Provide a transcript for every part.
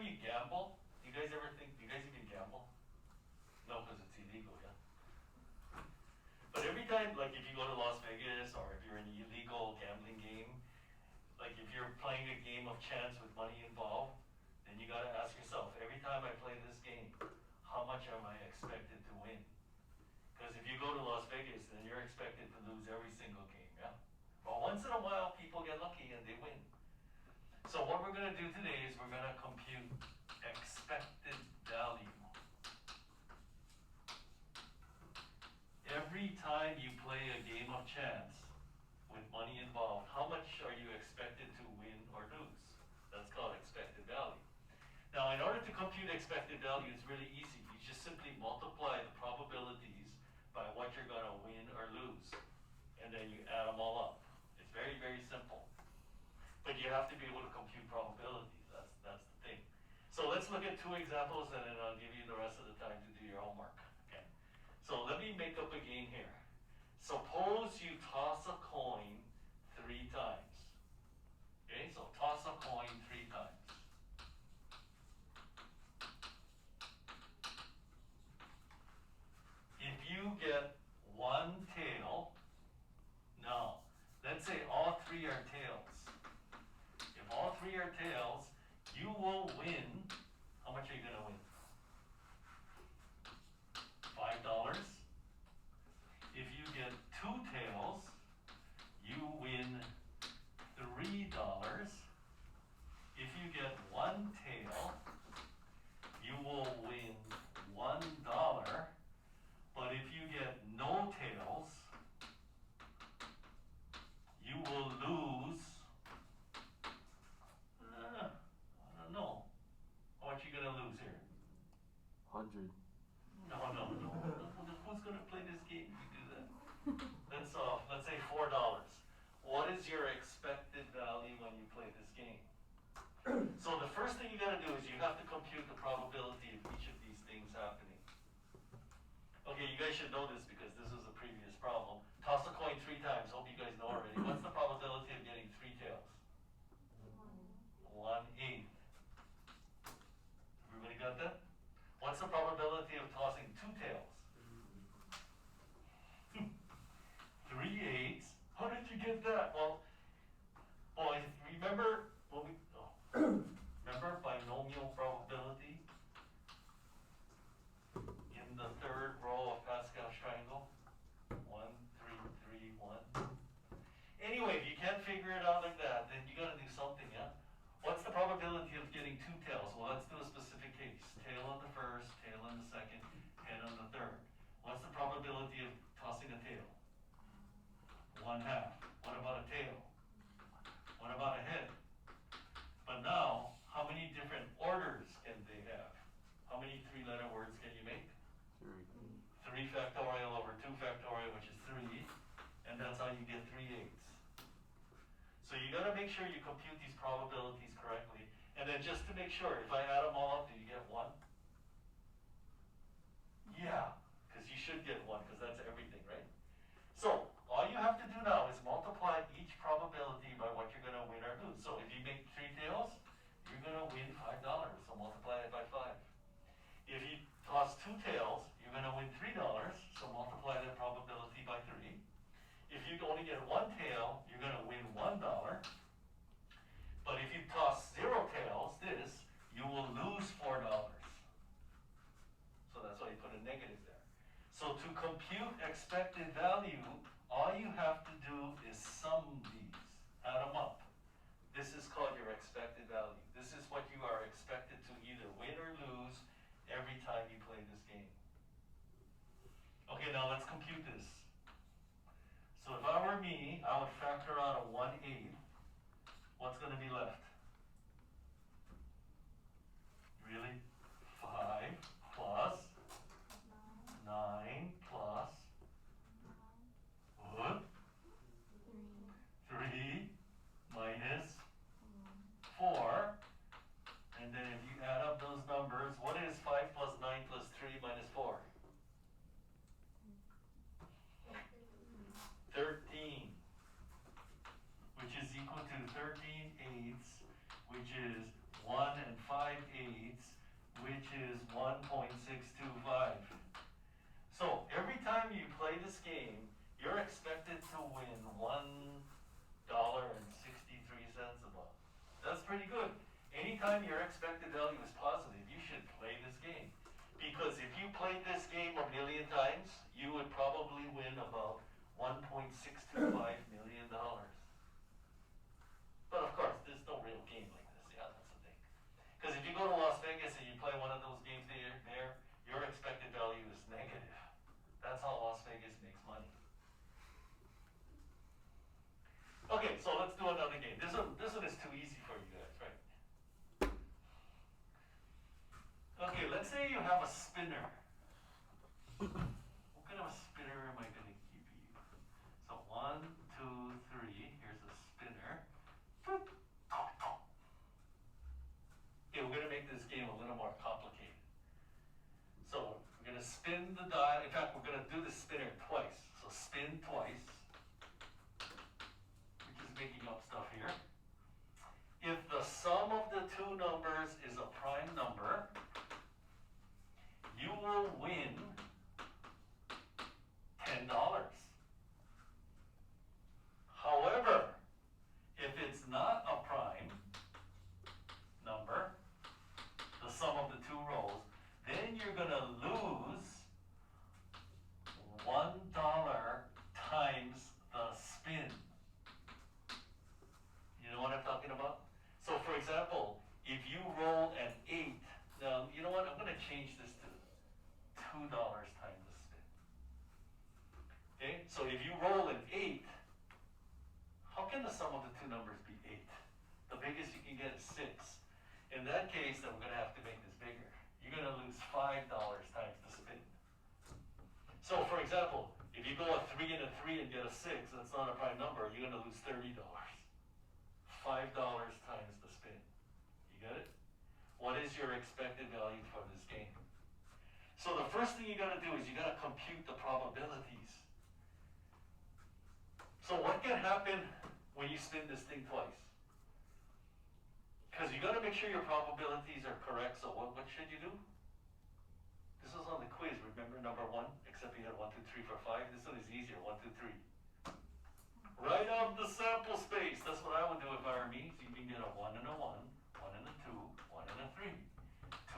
time you gamble, do you guys even gamble? No, because it's illegal, yeah? But every time, like if you go to Las Vegas or if you're in an illegal gambling game, like if you're playing a game of chance with money involved, then you gotta ask yourself, every time I play this game, how much am I expected to win? Because if you go to Las Vegas, then you're expected to lose every single game, yeah? But once in a while, people get lucky and they win. So what we're gonna do today is we're gonna compute expected value. Every time you play a game of chance with money involved, how much are you expected to win or lose? That's called expected value. Now, in order to compute expected value, it's really easy. You just simply multiply the probabilities by what you're going to win or lose, and then you add them all up. It's very, very simple. But you have to be able to compute probabilities. That's the thing. So let's look at two examples, and then I'll give you the rest of the time to do your homework. Okay. So let me make up a game here. Suppose you toss a coin 3 times. Okay, so toss a coin 3 times. If you get 1 tail, now, let's say all 3 are tails. If all 3 are tails, you will win, how much are you going to win? $5. If you get 2 tails, you win $3. If you get 1 tail, you will win $1. But if you get no tails, you will lose, I don't know. How much are you going to lose here? 100. No. Who's going to play this game if you do that? Let's say $4. What is your expected value when you play this game? So the first thing you got to do is you have to compute the probability of each of these things happening. Okay, you guys should know this because this was a previous problem. Toss a coin 3 times. Hope you guys know already. What's the probability of getting 3 tails? 1/8. Everybody got that? What's the probability of tossing 2 tails? 3/8. How did you get that? Well, boys, remember what we remember binomial probability in the 3rd row of Pascal's triangle? 1, 3, 3, 1. Anyway, if you can't figure it out like that, then you got to do something, yeah? What's the probability of getting 2 tails? Well, let's do a specific case. Tail on the first, tail on the second, head on the third. What's the probability of tossing a tail? 1/2. What about a tail? What about a head? But now, how many different orders can they have? How many 3-letter words can you make? 3 factorial over 2 factorial, which is 3, and that's how you get 3/8. So you got to make sure you compute these probabilities correctly, and then just to make sure, if I add them all up, do you get 1? Yeah, because you should get 1, because that's everything, right? So all you have to do now is multiply each probability by what you're going to win or lose. So if you make 3 tails, you're going to win $5, so multiply it by 5. If you toss 2 tails, you're going to win $3, so multiply that probability by 3. If you only get 1 tail, you're going to win $1. But if you toss 0 tails, you will lose $4. So that's why you put a negative there. So to compute expected value, all you have to do is sum these, add them up. This is called your expected value. This is what you are expected to either win or lose every time you play this game. Okay, now let's compute this. So if I were me, I would factor out a 1/8. What's going to be left? Really? 5 plus 9 plus what? 3 minus 4. And then if you add up those numbers, what is 5 plus 9 plus 3 minus 4? 13, which is equal to 13/8, which is 1/8 1 5/8, which is 1.625. So every time you play this game, you're expected to win $1.63 above. That's pretty good. Anytime your expected value is positive, you should play this game. Because if you played this game a million times, you would probably win about $1.625 million. But of course, there's no real game like this. Yeah, that's the thing. Because if you go to Las Vegas and you play one of those games there, your expected value is negative. That's how Las Vegas makes money. Okay, so let's do another game. This one is too easy for you guys, right? Okay, let's say you have a spinner. What kind of a spinner am I going to give you? So 1, 2, 3. Here's a spinner. Okay, we're going to make this game a little more complicated. So we're going to spin the dial. In fact, we're going to do the spinner twice. So spin twice. We're just making up stuff here. If the sum of the two numbers is a prime number, you will win $10. However, if it's not a prime number, the sum of the two rows, then you're going to lose $1 times the spin. You know what I'm talking about? So for example, if you roll an 8, now you know what, I'm going to change this to $2 times the spin. Okay, so if you roll an 8, how can the sum of the two numbers be 8? The biggest you can get is 6. In that case, then we're going to have to make this bigger. You're going to lose $5 times the spin. So for example, if you go a 3 and a 3 and get a 6, that's not a prime number, you're going to lose $30. $5 times the spin. You get it? What is your expected value for this game? So the first thing you got to do is you got to compute the probabilities. So what can happen when you spin this thing twice? Because you got to make sure your probabilities are correct. So what should you do? This was on the quiz. Remember number 1? Except you had 1, 2, 3, 4, 5. This one is easier. 1, 2, 3. Right off the sample space. That's what I would do if I were me. So you can get a 1 and a 1, 1 and a 2, 1 and a 3,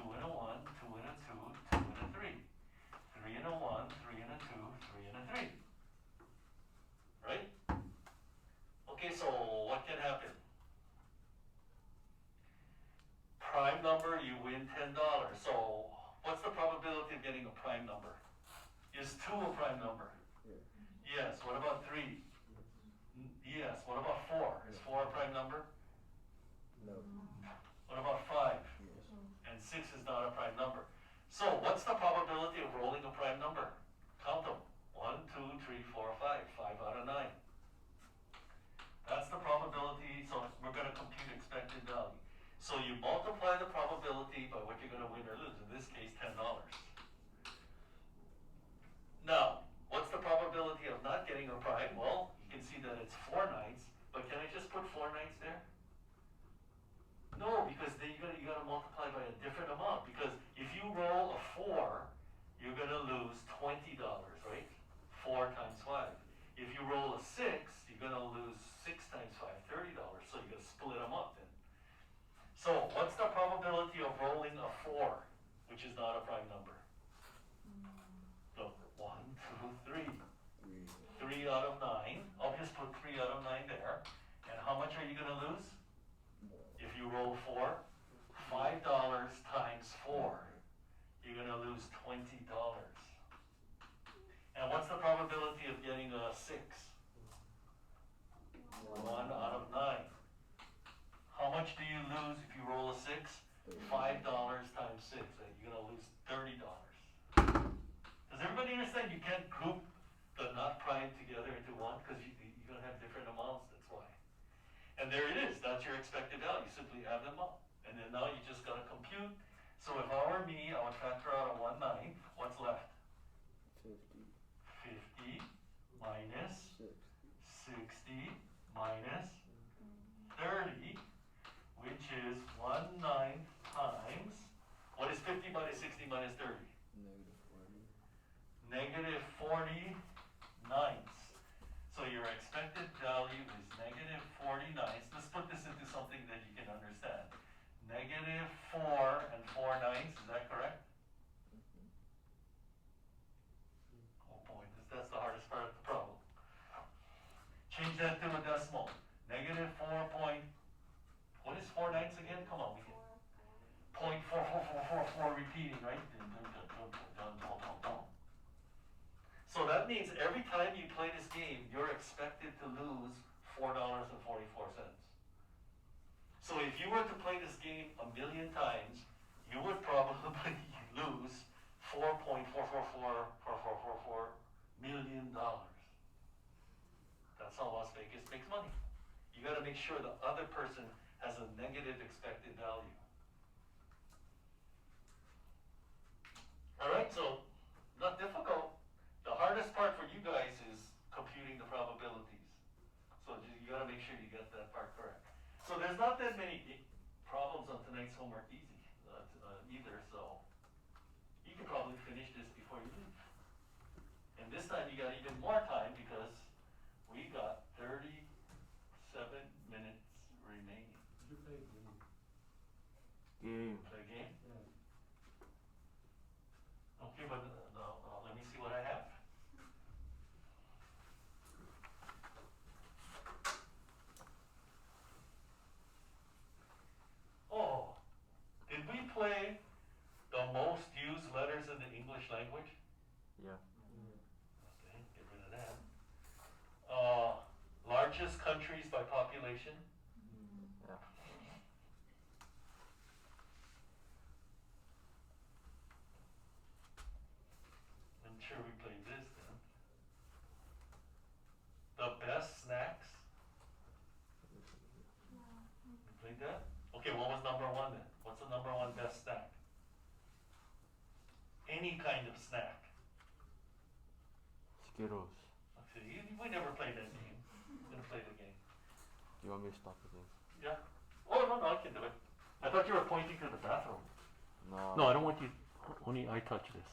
2 and a 1, 2 and a 2, 2 and a 3, 3 and a 1, 3 and a 2, 3 and a 3. Right? Okay, so what can happen? Prime number, you win $10. So what's the probability of getting a prime number? Is 2 a prime number? Yes. What about 3? Yes. What about 4? Is 4 a prime number? No. What about 5? Yes. And 6 is not a prime number. So what's the probability of rolling a prime number? Count them. 1, 2, 3, 4, 5. 5 out of 9. That's the probability. So we're going to compute expected value. So you multiply the probability by what you're going to win or lose. In this case, $10. Now, what's the probability of not getting a prime? Well, you can see that it's 4 9s, but can I just put 4 9s there? No, because then you got to multiply by a different amount. Because if you roll a 4, you're going to lose $20, right? 4 times 5. If you roll a 6, you're going to lose 6 times 5, $30. So you got to split them up then. So what's the probability of rolling a 4, which is not a prime number? Look, 1, 2, 3. 3 out of 9. I'll just put 3 out of 9 there. And how much are you going to lose? If you roll 4, $5 times 4. You're going to lose $20. And what's the probability of getting a 6? 1 out of 9. How much do you lose if you roll a 6? $5 times 6. You're going to lose $30. Does everybody understand you can't group the not prime together into one? Because you're going to have different amounts, that's why. And there it is. That's your expected value. Simply add them up. And then now you just got to compute. So if I were me, I would factor out a 1 9. What's left? 50. 50 minus 60 minus 30, which is 1 9 50 minus 60 minus 30? -40. Negative 40 ninths. So your expected value is negative 40 ninths. Let's put this into something that you can understand. Negative 4 and 4 ninths, is that correct? Oh boy, that's the hardest part of the problem. Change that to a decimal. Negative 4 point, what is 4 ninths again? Come on, we can. 0.44444 repeating, right? So that means every time you play this game, you're expected to lose $4.44. So if you were to play this game 1,000,000 times, you would probably lose $4.44444 million. That's how Las Vegas makes money. You got to make sure the other person has a negative expected value. All right, so not difficult. The hardest part for you guys is computing the probabilities. So you got to make sure you get that part correct. So there's not that many problems on tonight's homework either, so you can probably finish this before you leave. And this time you got even more time because we got 37 minutes remaining. Did you play a game? Game. Play a game? Yeah. Okay, but let me see what I have. Oh, did we play the most used letters in the English language? Yeah. Okay, get rid of that. Largest countries by population? Yeah. I'm sure we played this then. The best snacks? We played that? Okay, what was number one then? What's the number one best snack? Any kind of snack. Skittles. Okay, we never played that game. We're gonna play the game. Do you want me to stop again? Yeah. Oh, no, I can do it. I thought you were pointing to the bathroom. No. No, I don't want you, only I touch this.